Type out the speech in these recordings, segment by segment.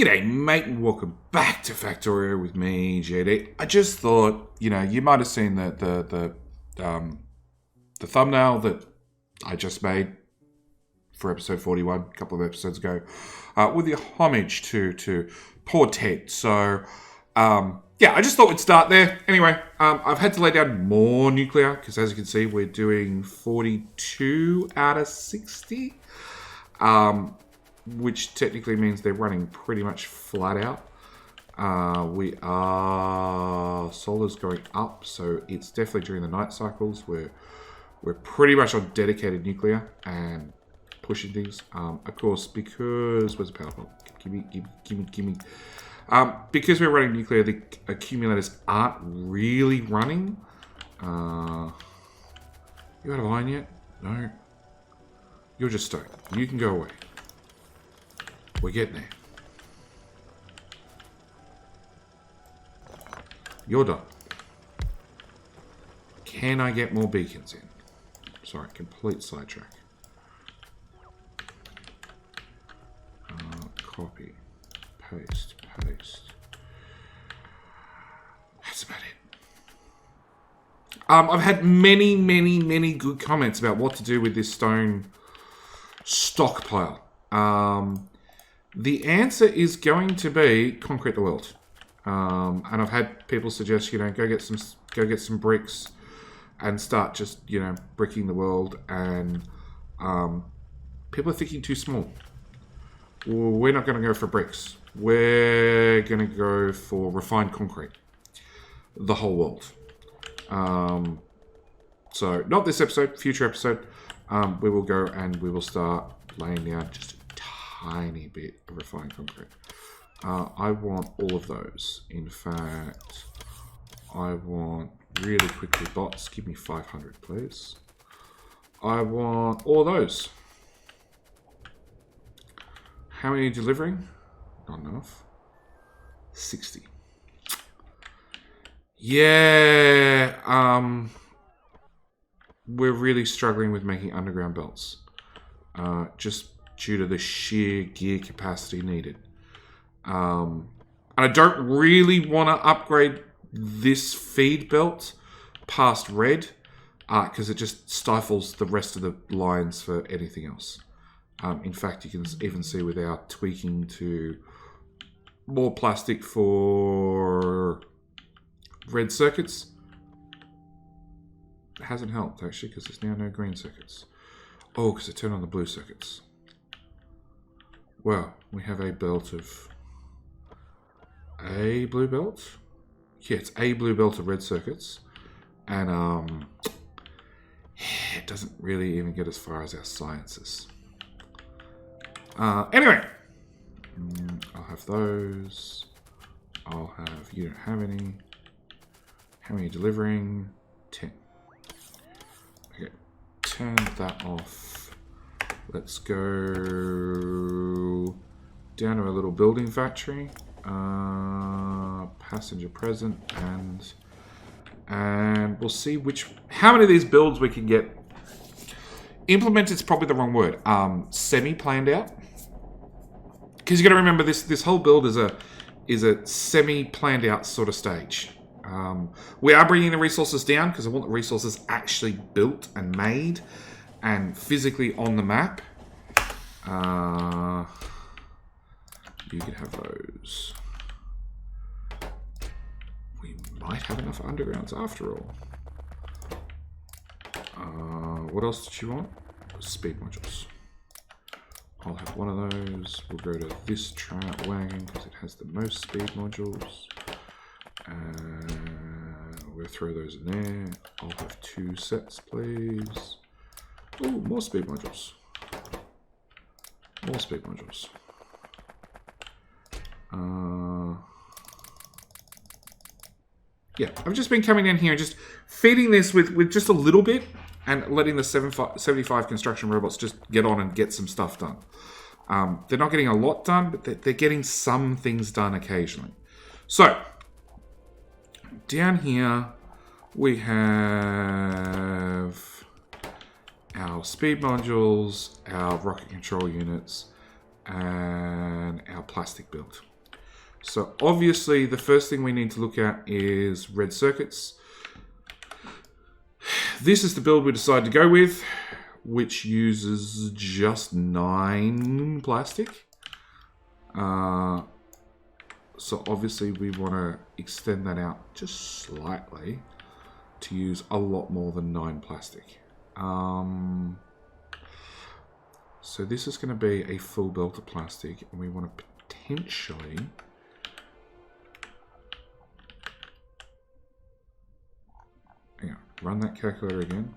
G'day, mate, and welcome back to Factorio with me, JD. I just thought, you might have seen the thumbnail that I just made for episode 41 a couple of episodes ago, with the homage to poor Ted. So, yeah, I just thought we'd start there. Anyway, I've had to lay down more nuclear because, as you can see, we're doing 42 out of 60. Which technically means they're running pretty much flat out. Solar's going up, so it's definitely during the night cycles where we're pretty much on dedicated nuclear and pushing things. Of course, because where's the power plant? Gimme. Because we're running nuclear, the accumulators aren't really running. You out of iron yet? No. You're just stoked. You can go away. We're getting there. You're done. Can I get more beacons in? Sorry, complete sidetrack. Copy. Paste. That's about it. I've had many good comments about what to do with this stone stockpile. The answer is going to be concrete the world, and I've had people suggest, go get some bricks and start just bricking the world, and people are thinking too small. Well, we're not going to go for bricks. We're going to go for refined concrete, the whole world. So not this episode, future episode, we will go and we will start laying down just tiny bit of refined concrete. I want all of those. In fact, I want really quickly bots. Give me 500, please. I want all those. How many are you delivering? Not enough. 60. Yeah. We're really struggling with making underground belts. Just due to the sheer gear capacity needed. And I don't really want to upgrade this feed belt past red, because it just stifles the rest of the lines for anything else. In fact, you can even see with our tweaking to more plastic for red circuits, it hasn't helped actually, because there's now no green circuits. Oh, because it turned on the blue circuits. Well, we have a belt of a blue belt. Yeah, it's a blue belt of red circuits, and it doesn't really even get as far as our sciences. Anyway, I'll have those. I'll have. You don't have any. How many are you delivering? 10. Okay, turn that off. Let's go down to a little building factory. Passenger present, and we'll see how many of these builds we can get. Implemented's probably the wrong word. Semi-planned out, because you got to remember this whole build is a semi-planned out sort of stage. We are bringing the resources down because I want the resources actually built and made and physically on the map. You can have those. We might have enough undergrounds after all. What else did you want? Speed modules. I'll have one of those. We'll go to this trout wagon because it has the most speed modules. We'll throw those in there. I'll have 2 sets, please. Oh, more speed modules. More speed modules. Yeah, I've just been coming in here and just feeding this with just a little bit and letting the 75 construction robots just get on and get some stuff done. They're not getting a lot done, but they're getting some things done occasionally. So, down here we have our speed modules, our rocket control units, and our plastic build. So obviously the first thing we need to look at is red circuits. This is the build we decided to go with, which uses just 9 plastic. So obviously we want to extend that out just slightly to use a lot more than 9 plastic. So this is going to be a full belt of plastic, and we want to potentially run that calculator again.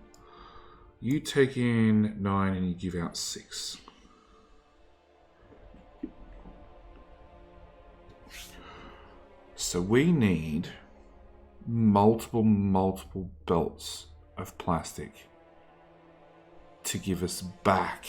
You take in 9 and you give out 6. So we need multiple belts of plastic to give us back.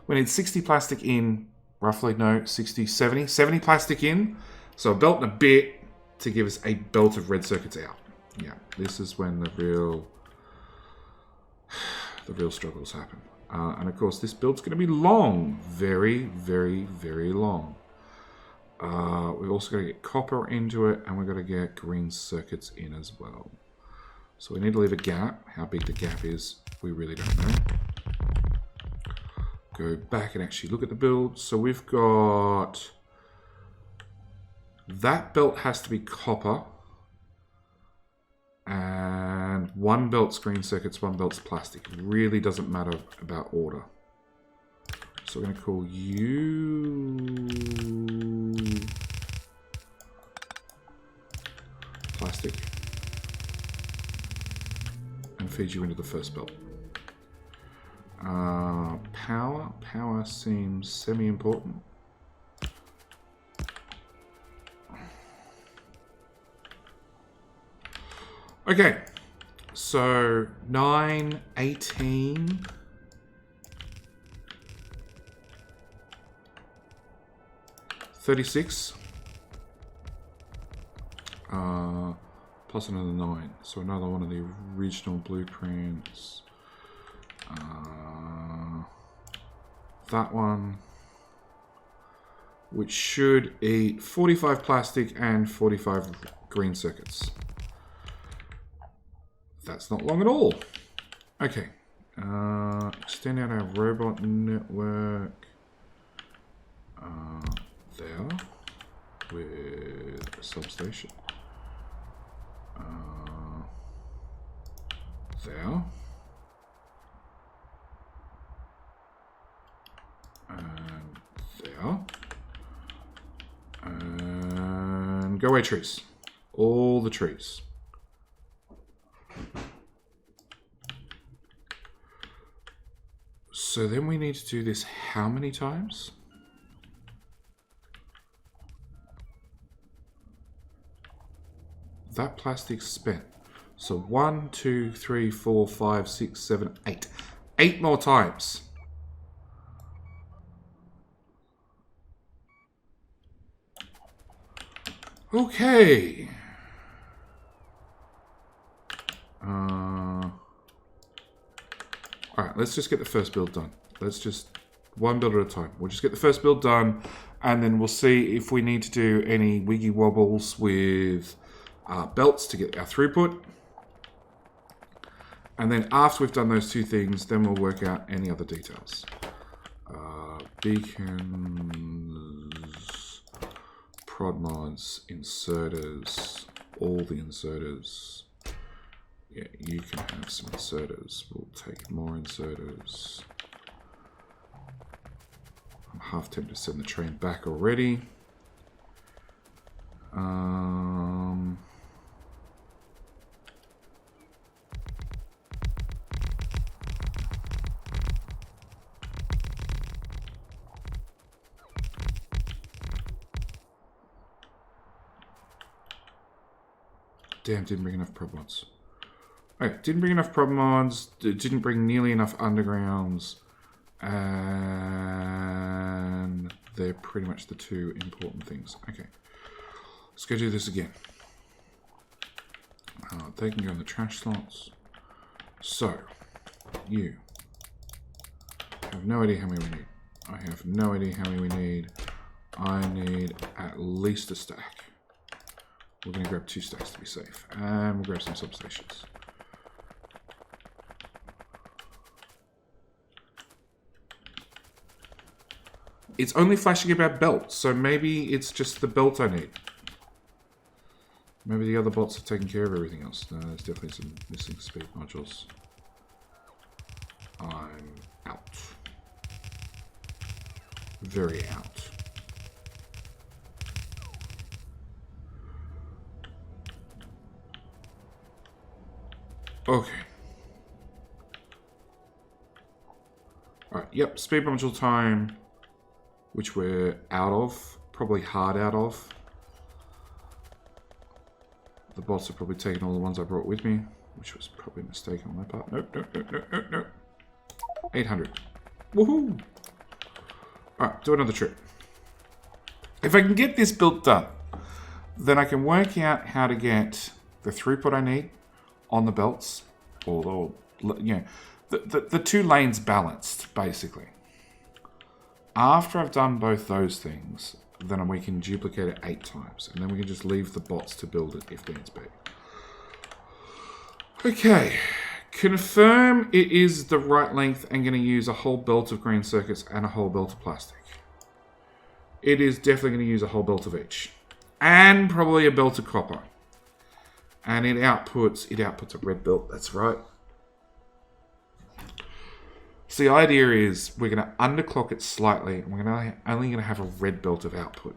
We need 60 plastic in, roughly, no, 60, 70 plastic in. So a belt and a bit to give us a belt of red circuits out. Yeah, this is when the real struggles happen. And of course, this build's going to be long, very long. We've also got to get copper into it, and we've got to get green circuits in as well. So we need to leave a gap. How big the gap is, we really don't know. Go back and actually look at the build. So we've got... That belt has to be copper. And 1 belt's green circuits, 1 belt's plastic. It really doesn't matter about order. So we're going to call you plastic and feed you into the first belt. Power seems semi-important. Okay, so 9, 18. $36 plus another 9, so another one of the original blueprints. That one, which should eat 45 plastic and 45 green circuits. That's not long at all. Okay, extend out our robot network. There with a substation. There. And there. And go away, trees. All the trees. So then we need to do this how many times? That plastic's spent. So 1, 2, 3, 4, 5, 6, 7, 8. 8 more times. Okay. Alright, let's just get the first build done. Let's just, one build at a time. We'll just get the first build done, and then we'll see if we need to do any wiggy wobbles with belts to get our throughput. And then after we've done those 2 things, then we'll work out any other details. Beacons, prod mods, inserters, all the inserters. Yeah, you can have some inserters. We'll take more inserters. I'm half tempted to send the train back already. Damn, didn't bring enough prob mods. Okay, didn't bring enough prob mods, didn't bring nearly enough undergrounds, and they're pretty much the 2 important things. Okay, let's go do this again. They can go in the trash slots. So, you have no idea how many we need. I have no idea how many we need. I need at least a stack. We're going to grab 2 stacks to be safe. And we'll grab some substations. It's only flashing about belts, so maybe it's just the belt I need. Maybe the other bots have taken care of everything else. No, there's definitely some missing speed modules. I'm out. Very out. Okay. Alright, yep, speed module time, which we're out of. Probably hard out of. The bots have probably taken all the ones I brought with me, which was probably a mistake on my part. Nope, nope, nope, nope, nope, nope. 800. Woohoo! Alright, do another trip. If I can get this built done, then I can work out how to get the throughput I need on the belts, or you know, the 2 lanes balanced, basically. After I've done both those things, then we can duplicate it 8 times, and then we can just leave the bots to build it if needs be. Okay, confirm it is the right length and going to use a whole belt of green circuits and a whole belt of plastic. It is definitely going to use a whole belt of each, and probably a belt of copper. And it outputs a red belt, that's right. So the idea is we're going to underclock it slightly, and we're only going to have a red belt of output.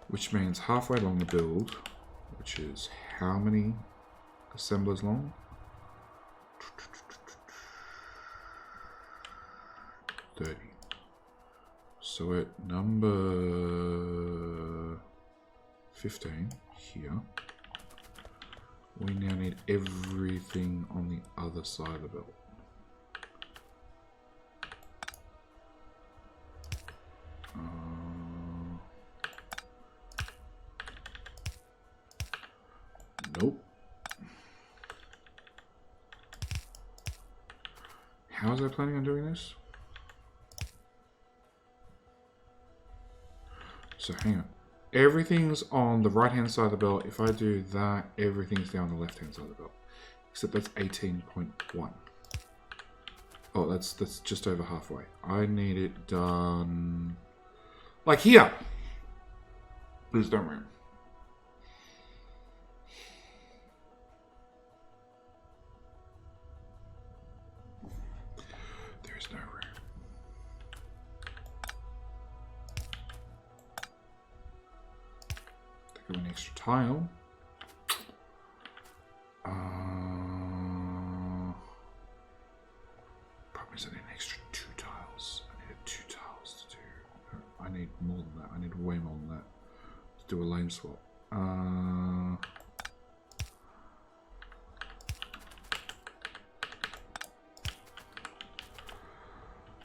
Which means halfway along the build, which is how many assemblers long? 30. So at number 15 here, we now need everything on the other side of the belt. Nope. How was I planning on doing this? So hang on. Everything's on the right-hand side of the belt. If I do that, everything's down the left-hand side of the belt. Except that's 18.1. Oh, that's just over halfway. I need it done like here. Please don't worry. There is no room. Take an extra tile. Problem is I need an extra 2 tiles. I needed 2 tiles to do. I need more than that. I need way more than that to do a lane swap.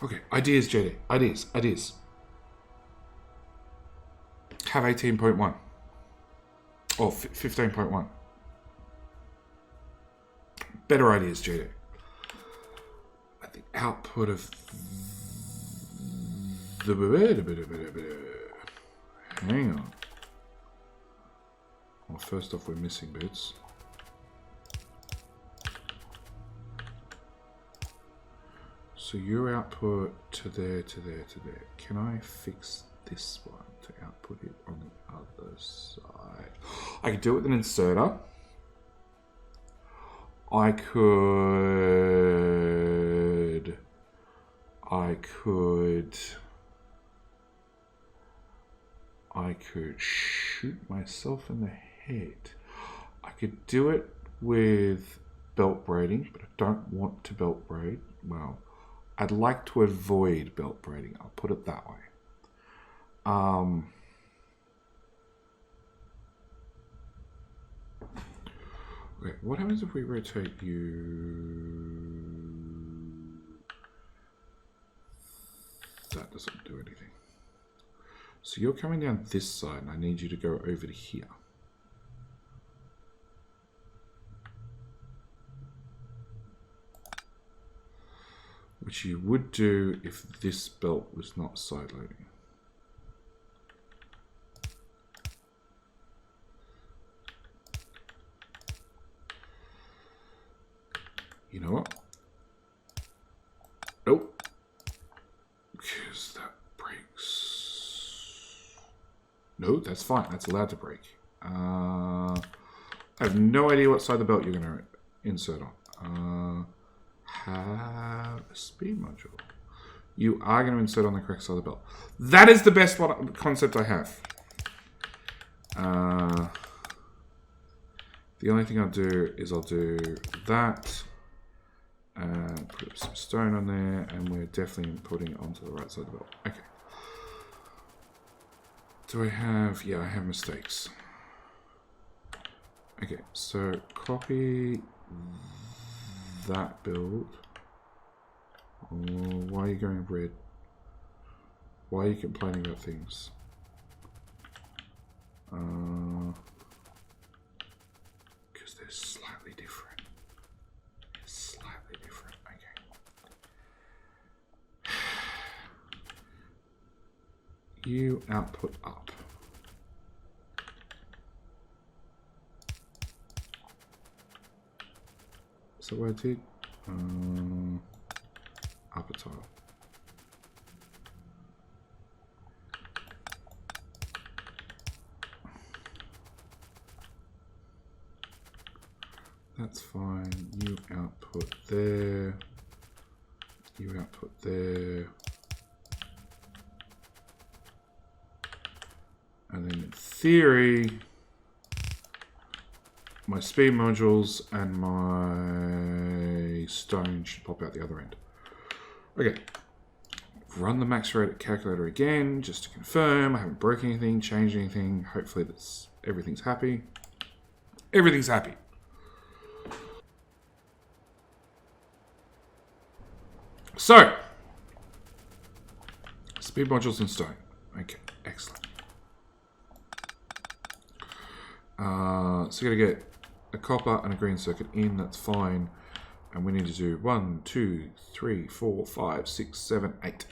Okay, ideas, JD. Ideas. Have 18.1. Or 15.1. Better ideas, JD. At the output of the... Hang on. Well, first off, we're missing bits. So your output to there, to there, to there. Can I fix this one to output it on the other side? I could do it with an inserter. I could shoot myself in the head. I could do it with belt braiding, but I don't want to belt braid. Well, I'd like to avoid belt braiding. I'll put it that way. Okay, what happens if we rotate you? That doesn't do anything. So you're coming down this side, and I need you to go over to here. which you would do if this belt was not side loading. You know what? Nope. Because that breaks. No, that's fine. That's allowed to break. I have no idea what side of the belt you're going to insert on. Have a speed module. You are going to insert on the correct side of the belt. That is the best concept I have. The only thing I'll do is I'll do that. Put some stone on there, and we're definitely putting it onto the right side of the belt. Okay. Do I have... Yeah, I have mistakes. Okay, so copy that build. Oh, why are you going red? Why are you complaining about things? Because they're slightly different. Slightly different. Okay. You output up. So what I did? Upper tile. That's fine. You output there. You output there. And then in theory, my speed modules and my stone should pop out the other end. Okay. Run the max rate calculator again, just to confirm. I haven't broken anything, changed anything. Hopefully everything's happy. Everything's happy. So, speed modules and stone. Okay, excellent. So you're going to get a copper and a green circuit in, that's fine. And we need to do 1, 2, 3, 4, 5, 6, 7, 8.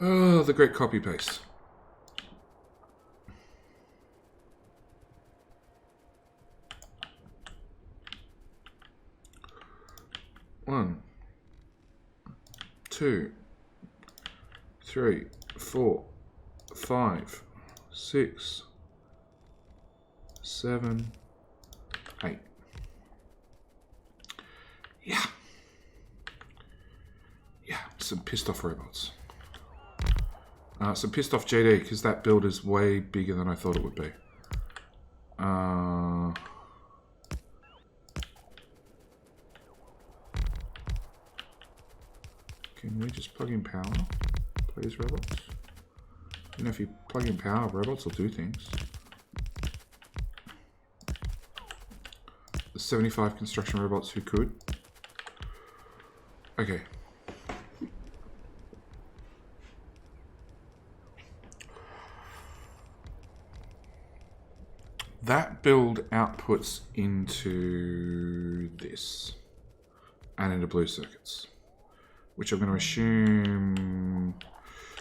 Oh, the great copy paste. One, 2, 3, 4, 5, 6, 7, 8. Yeah. Yeah, some pissed off robots. Some pissed off JD, because that build is way bigger than I thought it would be. Can we just plug in power, please, robots? You know, if you plug in power, robots will do things. The 75 construction robots who could. Okay. That build outputs into this and into blue circuits, which I'm going to assume.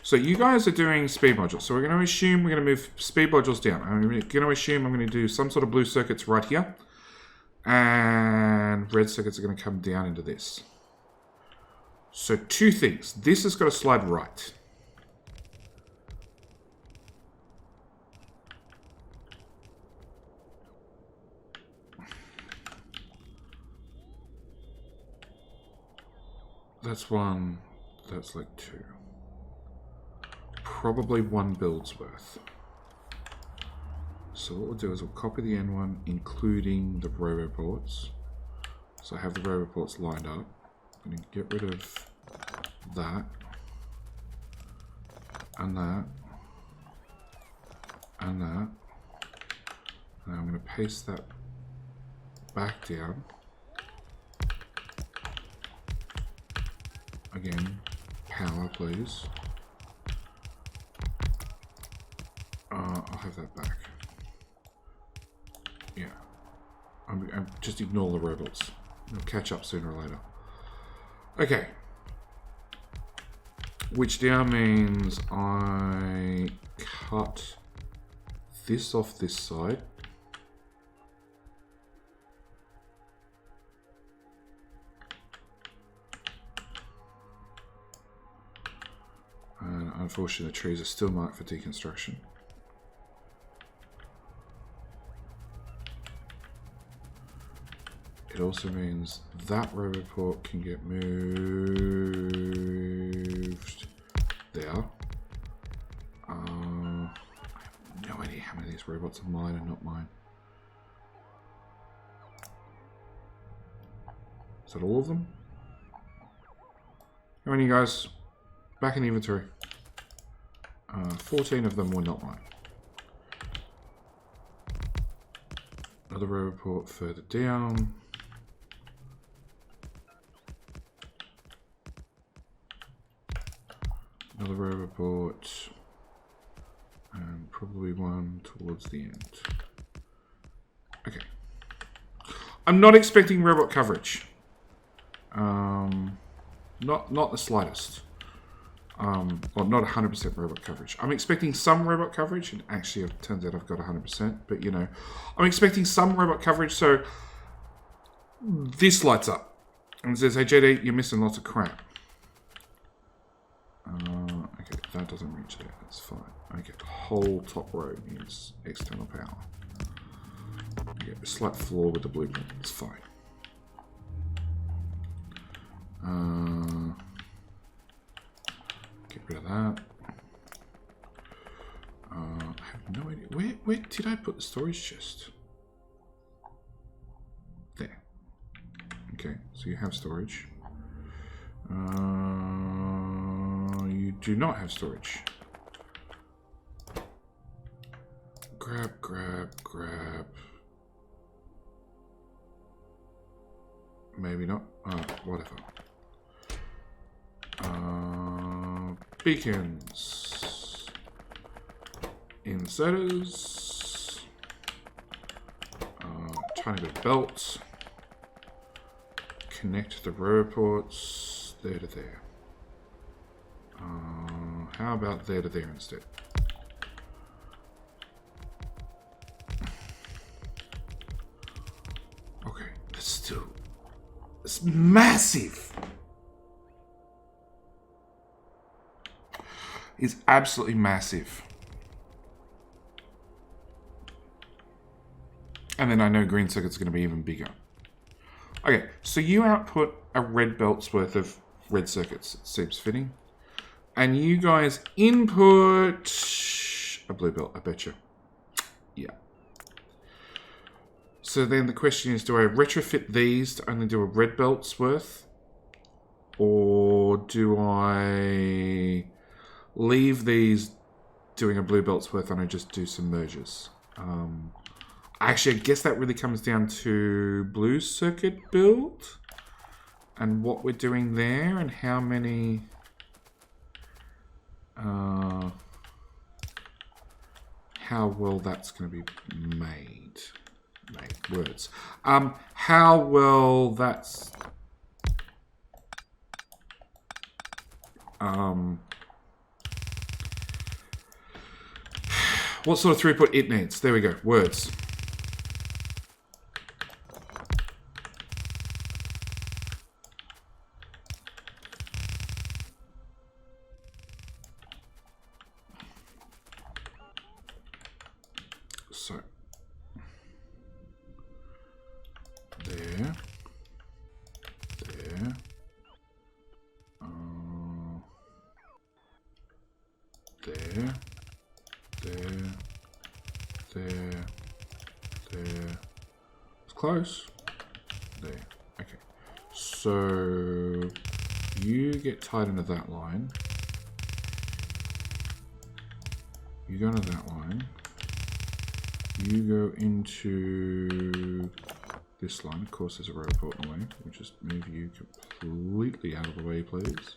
So you guys are doing speed modules. So we're going to assume we're going to move speed modules down. I'm going to assume I'm going to do some sort of blue circuits right here, and red circuits are going to come down into this. So two things. This has got to slide right. That's one. That's like two. Probably one build's worth. So what we'll do is we'll copy the N1, including the robo ports. So I have the robo ports lined up. I'm going to get rid of that. And that. And that. And I'm going to paste that back down. Again, power, please. I'll have that back. Yeah. I'm just ignore the robots. They'll catch up sooner or later. Okay. Which now means I cut this off this side. And unfortunately, the trees are still marked for deconstruction. It also means that roboport can get moved there. I have no idea how many of these robots are mine and not mine. Is that all of them? How many, guys? Back in the inventory. 14 of them were not mine. Another roboport further down. Another roboport. And probably one towards the end. Okay. I'm not expecting robot coverage. Not the slightest. Well, not 100% robot coverage. I'm expecting some robot coverage, and actually it turns out I've got 100%, but you know, I'm expecting some robot coverage, so this lights up and says, hey JD, you're missing lots of crap. Okay, that doesn't reach there, that's fine. Okay, the whole top row needs external power. Okay, a slight flaw with the blueprint, it's fine. Get rid of that. I have no idea. Where did I put the storage chest? There. Okay, so you have storage. You do not have storage. Grab. Maybe not. Whatever. Beacons. Inserters. Tiny bit of belts. Connect the roboports there to there. How about there to there instead? Okay, that's still... It's massive! It's absolutely massive. And then I know green circuit's going to be even bigger. Okay, so you output a red belt's worth of red circuits. It seems fitting. And you guys input a blue belt, I bet you. Yeah. So then the question is, do I retrofit these to only do a red belt's worth? Or do I leave these doing a blue belt's worth and I just do some mergers? Actually, I guess that really comes down to blue circuit build and what we're doing there and how many... how well that's going to be made. Words. How well that's... what sort of throughput it needs. There we go. Words. So. There. There. There. There. It's close. There. Okay. So you get tied into that line. You go into that line. You go into this line. Of course, there's a roboport in the way. We'll just move you completely out of the way, please.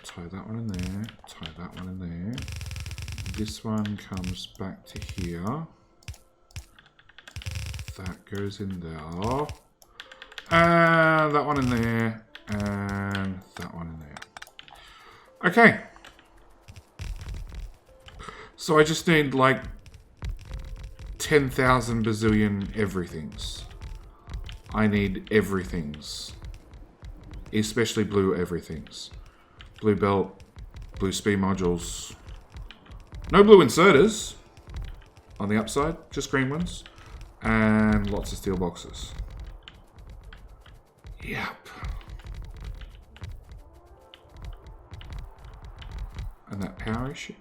Tie that one in there. Tie that one in there. This one comes back to here. That goes in there. And that one in there. And that one in there. Okay. So I just need like 10,000 bazillion everythings. I need everythings. Especially blue everythings. Blue belt, blue speed modules. No blue inserters on the upside, just green ones. And lots of steel boxes. Yep. And that power issue.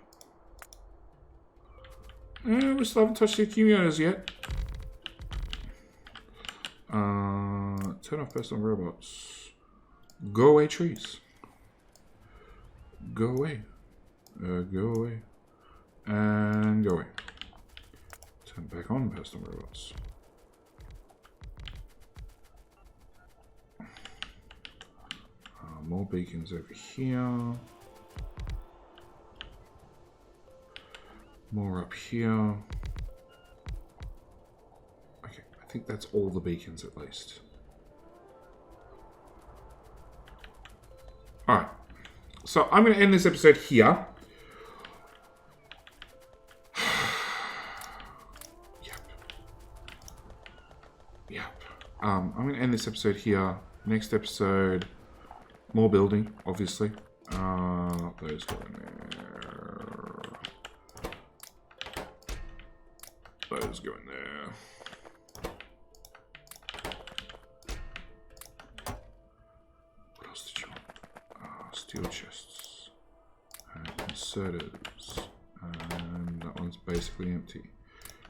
We still haven't touched the accumulators yet. Turn off personal robots. Go away, trees. Go away. Go away. And go away. Turn back on personal robots. More beacons over here. More up here. Okay, I think that's all the beacons at least. Alright. So I'm going to end this episode here. Yep. I'm going to end this episode here. Next episode, more building, obviously. Those go in there. Those go in there. What else did you want? Steel chests. And inserters. And that one's basically empty.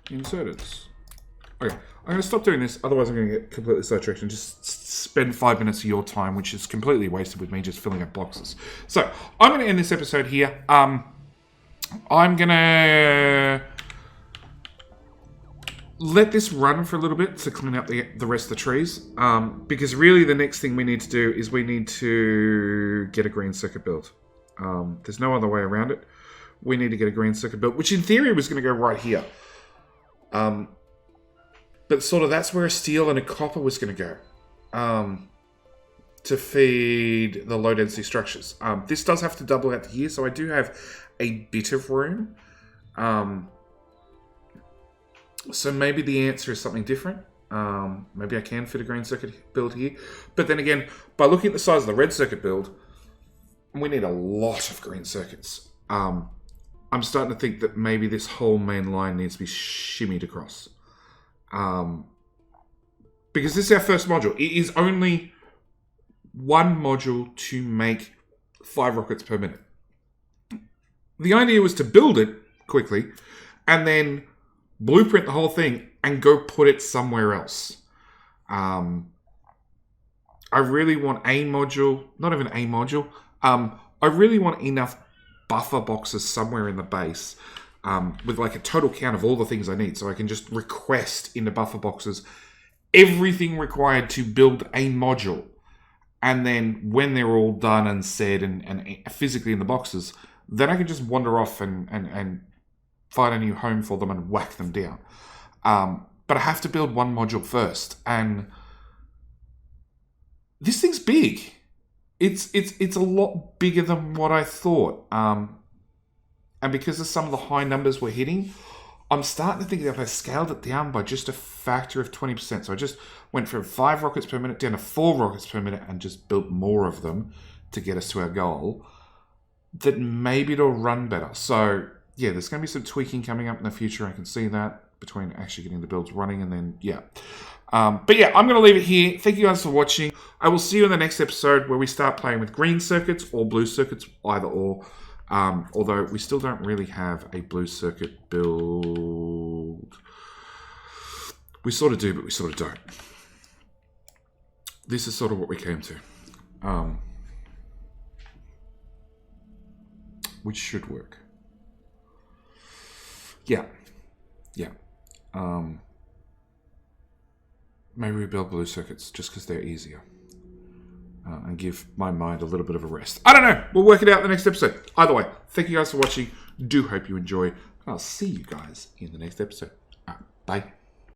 Inserters. Okay, I'm going to stop doing this, otherwise I'm going to get completely sidetracked and just spend 5 minutes of your time, which is completely wasted with me just filling up boxes. So, I'm going to end this episode here. I'm going to let this run for a little bit to clean up the rest of the trees. Because really the next thing we need to do is we need to get a green circuit built. There's no other way around it. We need to get a green circuit built, which in theory was going to go right here. But sort of that's where a steel and a copper was going to go. To feed the low density structures. This does have to double out here, so I do have a bit of room. So maybe the answer is something different. Maybe I can fit a green circuit build here. But then again, by looking at the size of the red circuit build, we need a lot of green circuits. I'm starting to think that maybe this whole main line needs to be shimmied across. Because this is our first module. It is only one module to make 5 rockets per minute. The idea was to build it quickly and then blueprint the whole thing and go put it somewhere else. I really want a module, not even a module. I really want enough buffer boxes somewhere in the base with like a total count of all the things I need. So I can just request in the buffer boxes everything required to build a module. And then when they're all done and said and physically in the boxes, then I can just wander off and find a new home for them and whack them down. But I have to build one module first. And this thing's big. It's a lot bigger than what I thought. And because of some of the high numbers we're hitting, I'm starting to think that if I scaled it down by just a factor of 20%, so I just went from 5 rockets per minute down to 4 rockets per minute and just built more of them to get us to our goal, that maybe it'll run better. So, yeah, there's going to be some tweaking coming up in the future. I can see that between actually getting the builds running and then, yeah. But yeah, I'm going to leave it here. Thank you guys for watching. I will see you in the next episode where we start playing with green circuits or blue circuits, either or. Although we still don't really have a blue circuit build. We sort of do, but we sort of don't. This is sort of what we came to. Which should work. Yeah. Yeah. Maybe we build blue circuits just because they're easier. And give my mind a little bit of a rest. I don't know. We'll work it out in the next episode. Either way, thank you guys for watching. Do hope you enjoy. And I'll see you guys in the next episode. Bye.